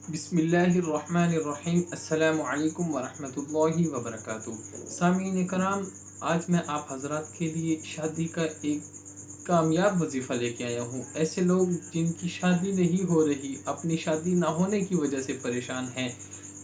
बिस्मिल्लाहिर्रहमानिर्रहीम। अस्सलामु अलैकुम वरहमतुल्लाहि वबरकातुहू। सामीन कराम, आज मैं आप हजरात के लिए शादी का एक कामयाब वजीफ़ा लेके आया हूँ। ऐसे लोग जिनकी शादी नहीं हो रही, अपनी शादी ना होने की वजह से परेशान हैं,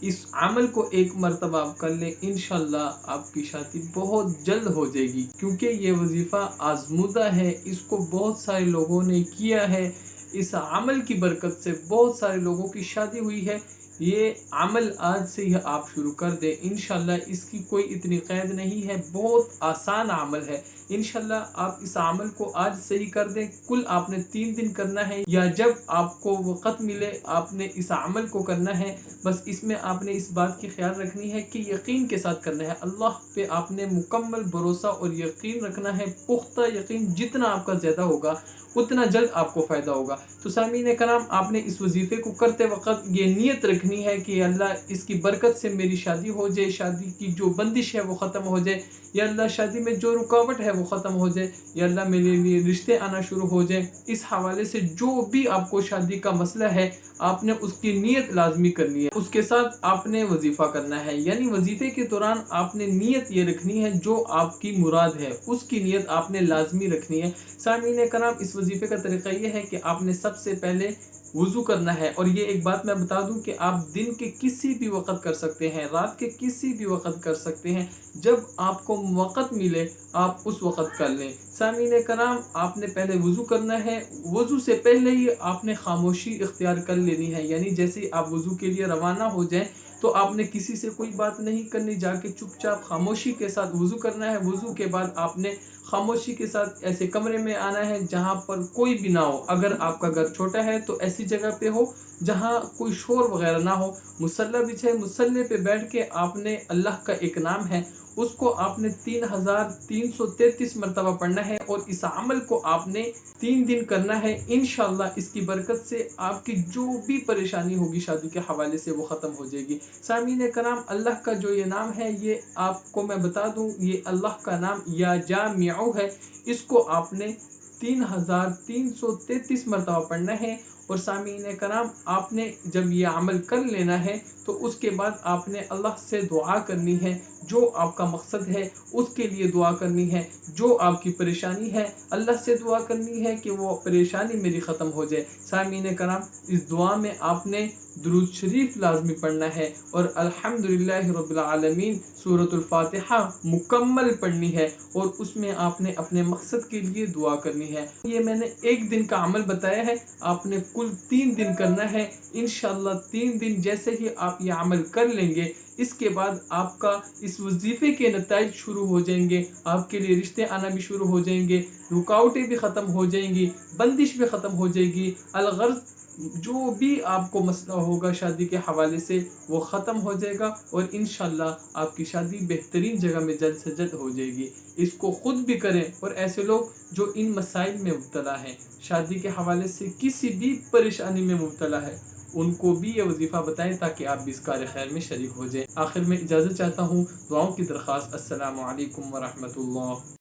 इस अमल को एक मरतबा आप कर लें, इंशाल्लाह आपकी शादी बहुत जल्द हो जाएगी। क्योंकि ये वजीफ़ा आज़मूदा है, इसको बहुत सारे लोगों ने किया है। इस अमल की बरकत से बहुत सारे लोगों की शादी हुई है। ये अमल आज से ही आप शुरू कर दें, इंशाल्लाह इसकी कोई इतनी क़ैद नहीं है, बहुत आसान अमल है। इंशाल्लाह आप इस अमल को आज से ही कर दें। कुल आपने 3 दिन करना है, या जब आपको वक़्त मिले आपने इस अमल को करना है। बस इसमें आपने इस बात की ख्याल रखनी है कि यकीन के साथ करना है। अल्लाह पे आपने मुकम्मल भरोसा और यकीन रखना है, पुख्ता यकीन। जितना आपका ज़्यादा होगा उतना जल्द आपको फ़ायदा होगा। तो सामीन कराम, आपने इस वजीफ़े को करते वक़्त ये नीयत रखनी है कि अल्लाह इसकी बरकत से मेरी शादी हो जाए, शादी की जो बंदिश है वो ख़त्म हो जाए, या अल्लाह शादी में जो रुकावट है वो ख़त्म हो जाए, या अल्लाह मेरे लिए रिश्ते आना शुरू हो जाए। इस हवाले से जो भी आपको शादी का मसला है, आपने उसकी नीयत लाजमी करनी है। उसके साथ आपने वजीफ़ा करना है, यानी वजीफ़े के दौरान आपने नीयत ये रखनी है, जो आपकी मुराद है उसकी नीयत आपने लाजमी रखनी है। सामीन कराम, इस वजीफ़े का तरीका ये है कि आपने सबसे पहले वज़ू करना है। और ये एक बात मैं बता दूं कि आप दिन के किसी भी वक़्त कर सकते हैं, रात के किसी भी वक़्त कर सकते हैं, जब आपको वक़्त मिले आप उस वक़्त कर लें। सामीन कराम, आपने पहले वज़ू करना है। वज़ू से पहले ही आपने खामोशी इख्तियार कर लेनी है, यानी जैसे ही आप वज़ू के लिए रवाना हो जाएं तो आपने किसी से कोई बात नहीं करनी, जाके चुपचाप खामोशी के साथ वज़ू करना है। वज़ू के बाद आपने खामोशी के साथ ऐसे कमरे में आना है जहाँ पर कोई भी ना हो। अगर आपका घर छोटा है तो ऐसी जगह पे हो जहाँ कोई शोर वगैरह ना हो। मुसल्ला बिछे, मुसल्ले पे बैठ के आपने अल्लाह का एक नाम है उसको आपने 3333 मरतबा पढ़ना है, और इस अमल को आपने 3 दिन करना है। इंशाल्लाह इसकी बरकत से आपकी जो भी परेशानी होगी शादी के हवाले से वो ख़त्म हो जाएगी। सामीन कराम, अल्लाह का जो ये नाम है, ये आपको मैं बता दूं, ये अल्लाह का नाम या जामिउ है। इसको आपने 3333 मरतबा पढ़ना है। और सामीन कराम, आपने जब ये अमल कर लेना है तो उसके बाद आपने अल्लाह से दुआ करनी है। जो आपका मकसद है उसके लिए दुआ करनी है, जो आपकी परेशानी है अल्लाह से दुआ करनी है कि वो परेशानी मेरी ख़त्म हो जाए। सामीन कराम, इस दुआ में आपने दुरूद शरीफ लाजमी पढ़ना है, और अल्हम्दुलिल्लाहि रब्बिल आलमीन सूरतुल फातिहा मुकम्मल पढ़नी है, और उसमें आपने अपने मकसद के लिए दुआ करनी है। ये मैंने एक दिन का अमल बताया है, आपने कुल 3 दिन करना है। इंशाल्लाह 3 दिन जैसे ही आप ये अमल कर लेंगे, इसके बाद आपका इस वजीफ़े के नताइज शुरू हो जाएंगे। आपके लिए रिश्ते आना भी शुरू हो जाएंगे, रुकावटें भी ख़त्म हो जाएंगी, बंदिश भी ख़त्म हो जाएगी। अलगर्ज जो भी आपको मसला होगा शादी के हवाले से वो ख़त्म हो जाएगा, और इंशाल्लाह आपकी शादी बेहतरीन जगह में जल्द से जल्द हो जाएगी। इसको ख़ुद भी करें, और ऐसे लोग जो इन मसाइल में मुब्तला हैं, शादी के हवाले से किसी भी परेशानी में मुब्तला है, उनको भी ये वजीफ़ा बताएं ताकि आप भी इस कार्य खैर में शरीक हो जाएं। आखिर में इजाज़त चाहता हूँ, दुआओं की दरख्वास्त। अस्सलामु अलैकुम वरहमतुल्लाह।